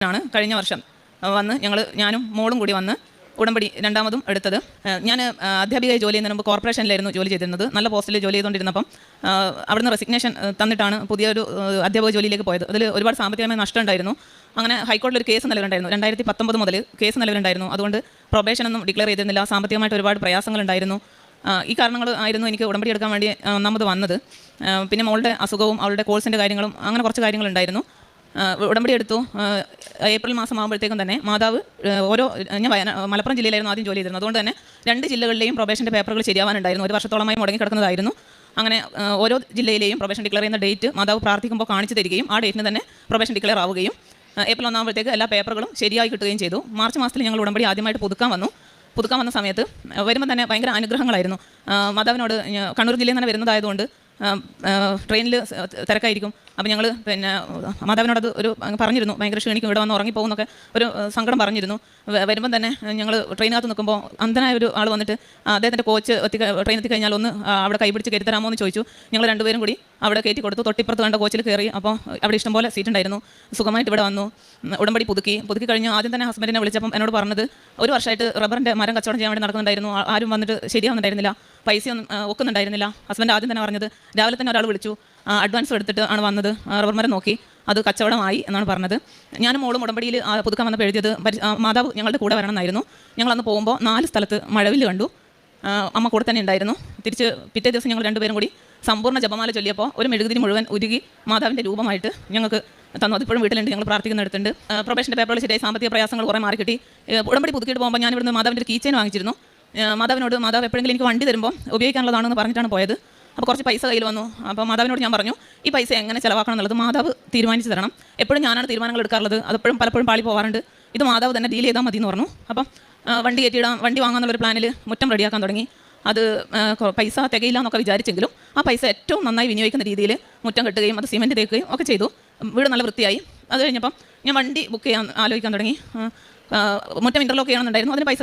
ആണ് കഴിഞ്ഞ വർഷം വന്ന് ഞാനും മോളും കൂടി വന്ന് ഉടമ്പടി രണ്ടാമതും എടുത്തത്. ഞാൻ അധ്യാപികയായി ജോലി ചെയ്യുന്നതിന് മുമ്പ് കോർപ്പറേഷനിലായിരുന്നു ജോലി ചെയ്തിരുന്നത്. നല്ല പോസ്റ്റിൽ ജോലി ചെയ്തുകൊണ്ടിരുന്നപ്പം അവിടുന്ന് റെസിഗ്നേഷൻ തന്നിട്ടാണ് പുതിയൊരു അധ്യാപക ജോലിയിലേക്ക് പോയത്. അതിൽ ഒരുപാട് സാമ്പത്തികമായ നഷ്ടം ഉണ്ടായിരുന്നു. അങ്ങനെ ഹൈക്കോടതിയിൽ ഒരു കേസ് നിലവിലുണ്ടായിരുന്നു. 2019 മുതൽ കേസ് നിലവിലുണ്ടായിരുന്നു. അതുകൊണ്ട് പ്രൊബേഷനൊന്നും ഡിക്ലെയർ ചെയ്തിരുന്നില്ല. സാമ്പത്തികമായിട്ട് ഒരുപാട് പ്രയാസങ്ങളുണ്ടായിരുന്നു. ഈ കാരണങ്ങൾ ആയിരുന്നു എനിക്ക് ഉടമ്പടി എടുക്കാൻ വേണ്ടി ഒന്നാമത് വന്നത്. പിന്നെ മോളുടെ അസുഖവും അവളുടെ കോഴ്സിൻ്റെ കാര്യങ്ങളും അങ്ങനെ കുറച്ച് കാര്യങ്ങളുണ്ടായിരുന്നു. ഉടമ്പടി എടുത്തു. ഏപ്രിൽ മാസം ആകുമ്പോഴത്തേക്കും തന്നെ മാതാവ് ഞാൻ മലപ്പുറം ജില്ലയിലായിരുന്നു ആദ്യം ജോലി ചെയ്തിരുന്നത്. അതുകൊണ്ട് തന്നെ 2 ജില്ലകളിലെയും പ്രൊബേഷൻ്റെ പേപ്പറുകൾ ശരിയാവാനുണ്ടായിരുന്നു. 1 വർഷത്തോളമായി മുടങ്ങി കിടക്കുന്നതായിരുന്നു. അങ്ങനെ ഓരോ ജില്ലയിലെയും പ്രൊബേഷൻ ഡിക്ലെയർ ചെയ്യുന്ന ഡേറ്റ് മാതാവ് പ്രാർത്ഥിക്കുമ്പോൾ കാണിച്ചു തരികയും ആ ഡേറ്റിന് തന്നെ പ്രൊബേഷൻ ഡിക്ലെയർ ആവുകയും ഏപ്രിൽ 1 ആകുമ്പോഴത്തേക്ക് എല്ലാ പേപ്പറുകളും ശരിയായി കിട്ടുകയും ചെയ്തു. മാർച്ച് മാസത്തിൽ ഞങ്ങൾ ഉടമ്പടി ആദ്യമായിട്ട് പുതുക്കാൻ വന്ന സമയത്ത് വരുമ്പോൾ തന്നെ ഭയങ്കര അനുഗ്രഹങ്ങളായിരുന്നു. മാതാവിനോട് കണ്ണൂർ ജില്ലയിൽ തന്നെ വരുന്നതായതുകൊണ്ട് ട്രെയിനിൽ തിരക്കായിരിക്കും. അപ്പോൾ ഞങ്ങൾ പിന്നെ മാതാവിനോടത് പറഞ്ഞിരുന്നു, ഭയങ്കര ക്ഷീണിക്കും, ഇവിടെ വന്ന് ഉറങ്ങിപ്പോകുന്നൊക്കെ ഒരു സങ്കടം പറഞ്ഞിരുന്നു. വരുമ്പം തന്നെ ഞങ്ങൾ ട്രെയിനകത്ത് നിൽക്കുമ്പോൾ അന്ധനായ ഒരു ആൾ വന്നിട്ട് അദ്ദേഹത്തിൻ്റെ കോച്ച് ട്രെയിൻ എത്തിക്കഴിഞ്ഞാൽ ഒന്ന് അവിടെ കൈപിടിച്ച് കയറ്റി തരാമോ എന്ന് ചോദിച്ചു. ഞങ്ങൾ രണ്ടുപേരും കൂടി അവിടെ കയറ്റി കൊടുത്തു. തൊട്ടിപ്പുറത്ത് കണ്ട കോച്ചിൽ കയറി. അപ്പോൾ അവിടെ ഇഷ്ടംപോലെ സീറ്റ് ഉണ്ടായിരുന്നു. സുഖമായിട്ട് ഇവിടെ വന്നു. ഉടമ്പടി പുതുക്കി കഴിഞ്ഞ് ആദ്യം തന്നെ ഹസ്ബൻഡിനെ വിളിച്ചപ്പം എന്നോട് പറഞ്ഞത് 1 വർഷമായിട്ട് റബ്ബറിൻ്റെ മരം കച്ചവടം ചെയ്യാൻ വേണ്ടി നടക്കുന്നുണ്ടായിരുന്നു. ആരും വന്നിട്ട് ശരിയാവുന്നുണ്ടായിരുന്നില്ല, പൈസയൊന്നും ഒക്കുന്നുണ്ടായിരുന്നില്ല. ഹസ്ബൻഡ് ആദ്യം തന്നെ പറഞ്ഞത് രാവിലെ തന്നെ ഒരാൾ വിളിച്ചു, അഡ്വാൻസ് എടുത്തിട്ട് ആണ് വന്നത്, റബ്ബർ മരം നോക്കി, അത് കച്ചവടമായി എന്നാണ് പറഞ്ഞത്. ഞാനും മോളും ഉടമ്പടിയിൽ പുതുക്കാൻ വന്നപ്പോൾ എഴുതിയത് മാതാവ് ഞങ്ങളുടെ കൂടെ വരണം എന്നായിരുന്നു. ഞങ്ങളന്ന് പോകുമ്പോൾ 4 സ്ഥലത്ത് മഴവില്ല് കണ്ടു. അമ്മ കൂടെ തന്നെ ഉണ്ടായിരുന്നു. തിരിച്ച് പിറ്റേ ദിവസം ഞങ്ങൾ രണ്ടുപേരും കൂടി സമ്പൂർണ്ണ ജപമാല ചൊല്ലിയപ്പോൾ ഒരു മെഴുകുതിരി മുഴുവൻ ഉരുകി മാതാവിൻ്റെ രൂപമായിട്ട് ഞങ്ങൾക്ക് തന്നു. അതിപ്പോഴും വീട്ടിലുണ്ട്, ഞങ്ങൾ പ്രാർത്ഥിക്കുന്നിടത്തുണ്ട്. പ്രൊബേഷൻ്റെ പേപ്പറുകൾ ശരിയായി, സാമ്പത്തിക പ്രയാസങ്ങൾ കുറേ മാറി കിട്ടി. ഉടമ്പടി പുതുക്കിയിട്ട് പോകുമ്പോൾ ഞാൻ ഇവിടുന്ന് മാതാവിൻ്റെ ഒരു കീച്ചെയിൻ വാങ്ങിച്ചിരുന്നു. മാതാവിനോട് മാതാവ് എപ്പോഴെങ്കിലും എനിക്ക് വണ്ടി തരുമ്പോൾ ഉപയോഗിക്കാനുള്ളതാണെന്ന് പറഞ്ഞിട്ടാണ് പോയത്. അപ്പോൾ കുറച്ച് പൈസ കയ്യിൽ വന്നു. അപ്പോൾ മാതാവിനോട് ഞാൻ പറഞ്ഞു, ഈ പൈസ എങ്ങനെ ചിലവാക്കണം എന്നുള്ളത് മാതാവ് തീരുമാനിച്ച് തരണം. എപ്പോഴും ഞാനാണ് തീരുമാനങ്ങൾ എടുക്കാറുള്ളത്, അതെപ്പോഴും പലപ്പോഴും പാളി പോകാറുണ്ട്. ഇത് മാതാവ് തന്നെ ഡീൽ ചെയ്താൽ മതി എന്ന് പറഞ്ഞു. അപ്പം വണ്ടി വാങ്ങാന്നുള്ളൊരു പ്ലാനിൽ മുറ്റം റെഡിയാക്കാൻ തുടങ്ങി. അത് പൈസ തികയില്ല എന്നൊക്കെ വിചാരിച്ചെങ്കിലും ആ പൈസ ഏറ്റവും നന്നായി വിനിയോഗിക്കുന്ന രീതിയിൽ മുറ്റം കെട്ടുകയും അത് സിമെൻറ്റ് തേക്കുകയും ഒക്കെ ചെയ്തു. വീട് നല്ല വൃത്തിയായി. അത് കഴിഞ്ഞപ്പം ഞാൻ വണ്ടി ബുക്ക് ചെയ്യാൻ ആലോചിക്കാൻ തുടങ്ങി. മുറ്റം ഇൻ്റർലോക്ക് ചെയ്യണമെന്നുണ്ടായിരുന്നു. അതിന് പൈസ